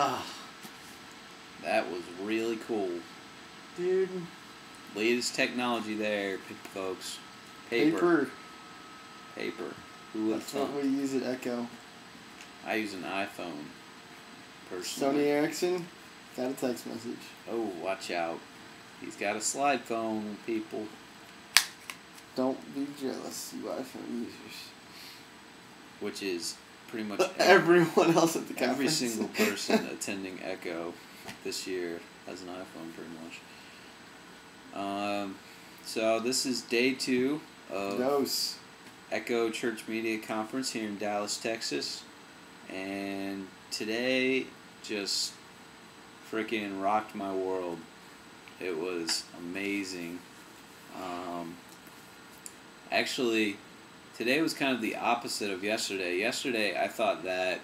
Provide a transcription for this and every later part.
Ah, That was really cool. dude. Latest technology there, folks. Paper. Who would have That's what thought? we use at Echo. I use an iPhone, personally. Sony Ericsson got a text message. Oh, watch out. He's got a slide phone, people. Don't be jealous, you iPhone users. Which is pretty much Everyone else at the conference. every single person attending Echo this year has an iPhone, pretty much. So this is day 2 of Dose. Echo Church Media Conference here in Dallas, Texas. And today just freaking rocked my world. It was amazing. Actually, today was kind of the opposite of yesterday. Yesterday, I thought that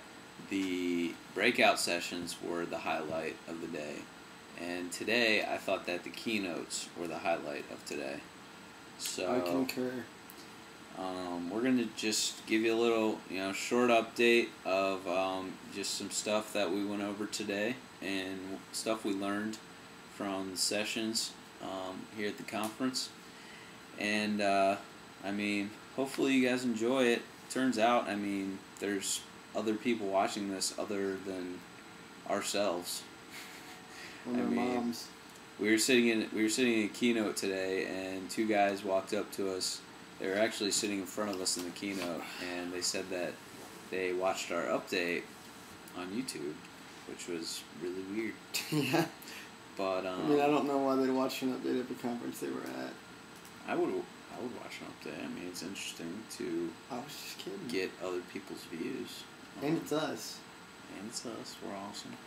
the breakout sessions were the highlight of the day. And today, I thought that the keynotes were the highlight of today. So I concur. we're going to just give you a little, short update of just some stuff that we went over today and stuff we learned from the sessions here at the conference. And, hopefully you guys enjoy it. Turns out, there's other people watching this other than ourselves. And their moms. We were sitting in a keynote today, and 2 guys walked up to us. They were actually sitting in front of us in the keynote, and they said that they watched our update on YouTube, which was really weird. Yeah. But I don't know why they'd watch an update of the conference they were at. I would watch an update. It's interesting to I was just kidding. get other people's views. And it's us. And it's us. We're awesome.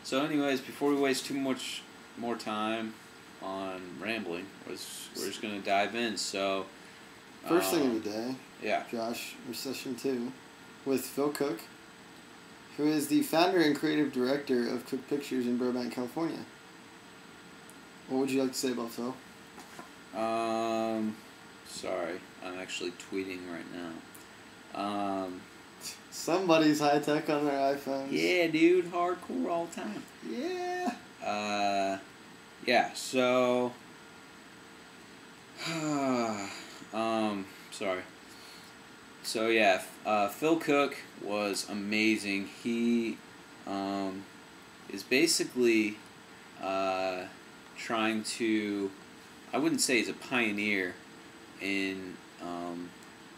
So anyways, before we waste too much more time on rambling, we're just going to dive in. So First thing of the day, yeah. Josh, for session 2, with Phil Cooke, who is the founder and creative director of Cooke Pictures in Burbank, California. What would you like to say about Phil? Sorry, I'm actually tweeting right now. Somebody's high tech on their iPhones. Yeah, dude, hardcore all the time. Yeah. Yeah, so sorry. So yeah, Phil Cooke was amazing. He is basically trying to, I wouldn't say he's a pioneer in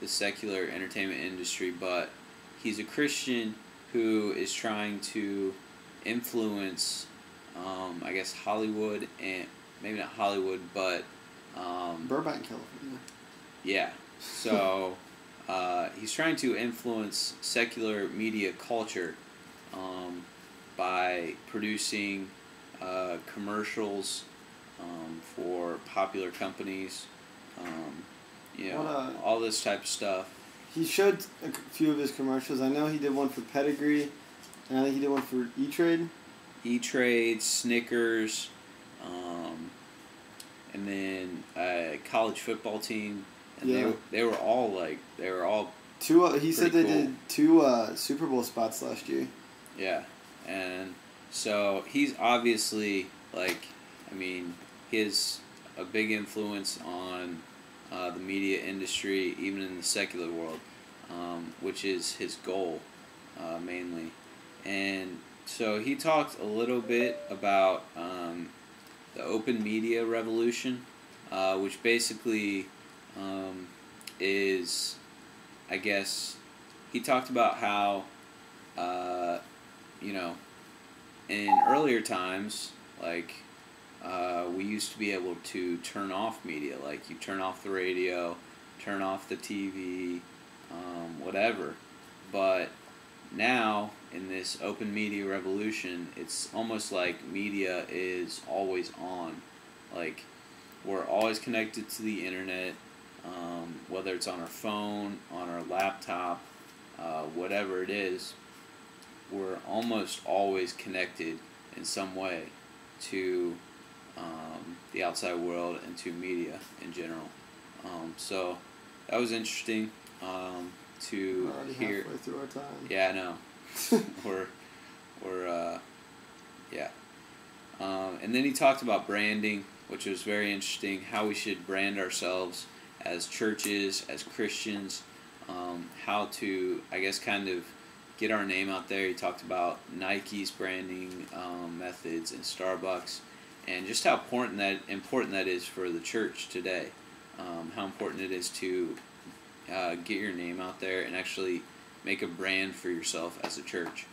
the secular entertainment industry, but he's a Christian who is trying to influence, I guess, Hollywood, and maybe not Hollywood, but Burbank, California. Yeah. So he's trying to influence secular media culture by producing commercials for popular companies, all this type of stuff. He showed a few of his commercials. I know he did one for Pedigree, and I think he did one for E-Trade. E-Trade, Snickers, and then a college football team. And yeah. they were all two. He said they cool. did 2 Super Bowl spots last year. Yeah, and so he's obviously he has a big influence on the media industry, even in the secular world, which is his goal mainly. And so he talked a little bit about the open media revolution, which basically is, I guess, he talked about how, in earlier times, we used to be able to turn off media, like you turn off the radio, turn off the TV, whatever. But now, in this open media revolution, it's almost like media is always on. Like, we're always connected to the internet, whether it's on our phone, on our laptop, whatever it is, we're almost always connected in some way to the outside world and to media in general. So that was interesting to We're already hear. halfway through our time. Yeah, I know. we're Yeah. And then he talked about branding, which was very interesting, how we should brand ourselves as churches, as Christians, how to, I guess, kind of get our name out there. He talked about Nike's branding methods and Starbucks, and just how important that is for the church today. How important it is to get your name out there and actually make a brand for yourself as a church.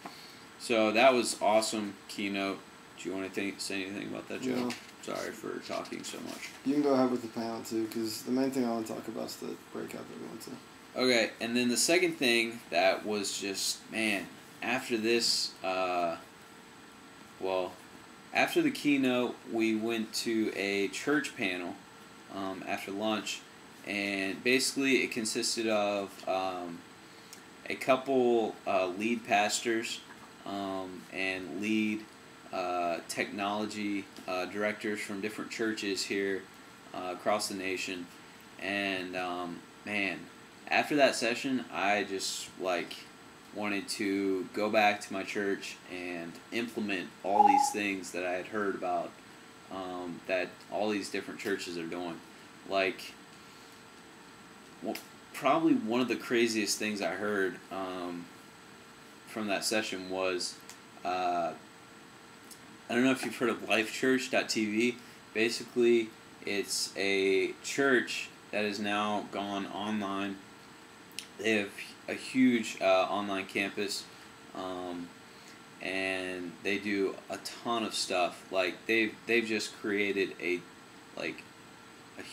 So that was awesome keynote. Do you want to say anything about that, Joe? No. Sorry for talking so much. You can go ahead with the panel too, because the main thing I want to talk about is the breakout that we went to. Okay, and then the second thing that was just, man, after this, after the keynote, we went to a church panel after lunch, and basically it consisted of a couple lead pastors and lead technology directors from different churches here across the nation, and man, after that session, I just wanted to go back to my church and implement all these things that I had heard about that all these different churches are doing. Probably one of the craziest things I heard from that session was, I don't know if you've heard of lifechurch.tv. Basically, it's a church that has now gone online. They have a huge online campus, and they do a ton of stuff. They've just created a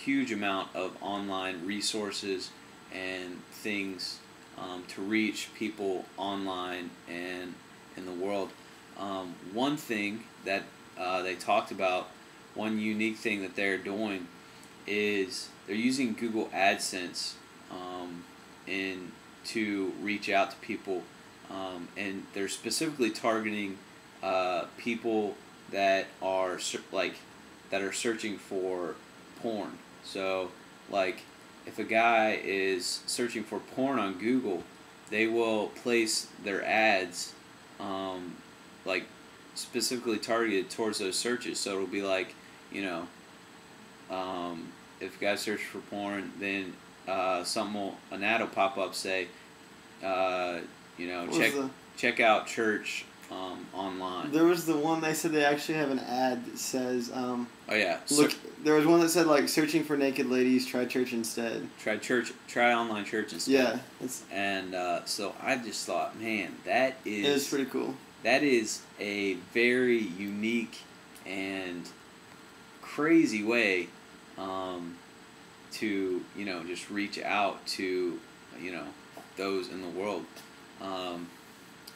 huge amount of online resources and things to reach people online and in the world. One thing that they talked about, one unique thing that they're doing, is they're using Google AdSense to reach out to people, and they're specifically targeting people that are searching for porn. So, if a guy is searching for porn on Google, they will place their ads specifically targeted towards those searches. So it'll be if a guy searches for porn, then an ad will pop up, say, check out church online. There was the one they said they actually have an ad that says, oh yeah. Look, there was one that said searching for naked ladies, try church instead. Try online church instead. Yeah. And so I just thought, man, it is pretty cool. That is a very unique and crazy way to just reach out to those in the world.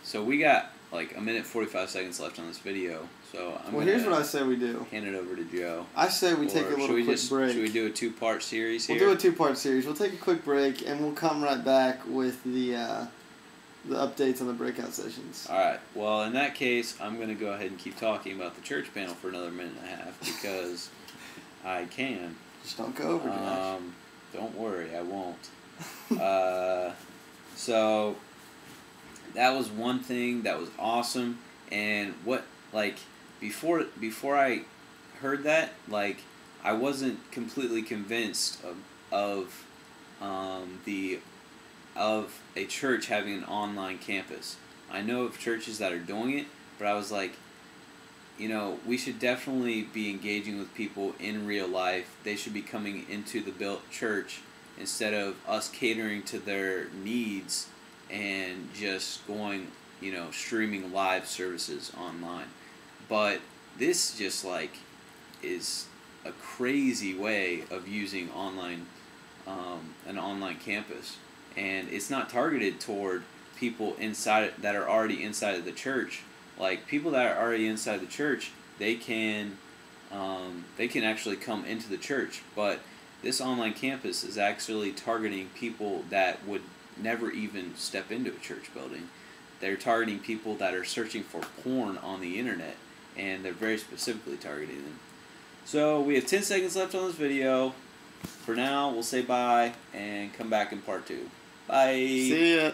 So we got a minute 45 seconds left on this video. So here's what I say we do. Hand it over to Joe. I say we take a little quick break. Should we do a 2-part series here? We'll do a 2-part series. We'll take a quick break and we'll come right back with the updates on the breakout sessions. Alright, well in that case, I'm going to go ahead and keep talking about the church panel for another minute and a half because I can. Just don't go over, Josh. Don't worry, I won't. So, that was one thing that was awesome, and before I heard that, I wasn't completely convinced of a church having an online campus. I know of churches that are doing it, but I was we should definitely be engaging with people in real life. They should be coming into the built church instead of us catering to their needs and just going, streaming live services online. But this just is a crazy way of using online, an online campus. And it's not targeted toward people that are already inside of the church. People that are already inside the church, they can actually come into the church. But this online campus is actually targeting people that would never even step into a church building. They're targeting people that are searching for porn on the internet, and they're very specifically targeting them. So we have 10 seconds left on this video. For now, we'll say bye and come back in part 2. Bye. See ya.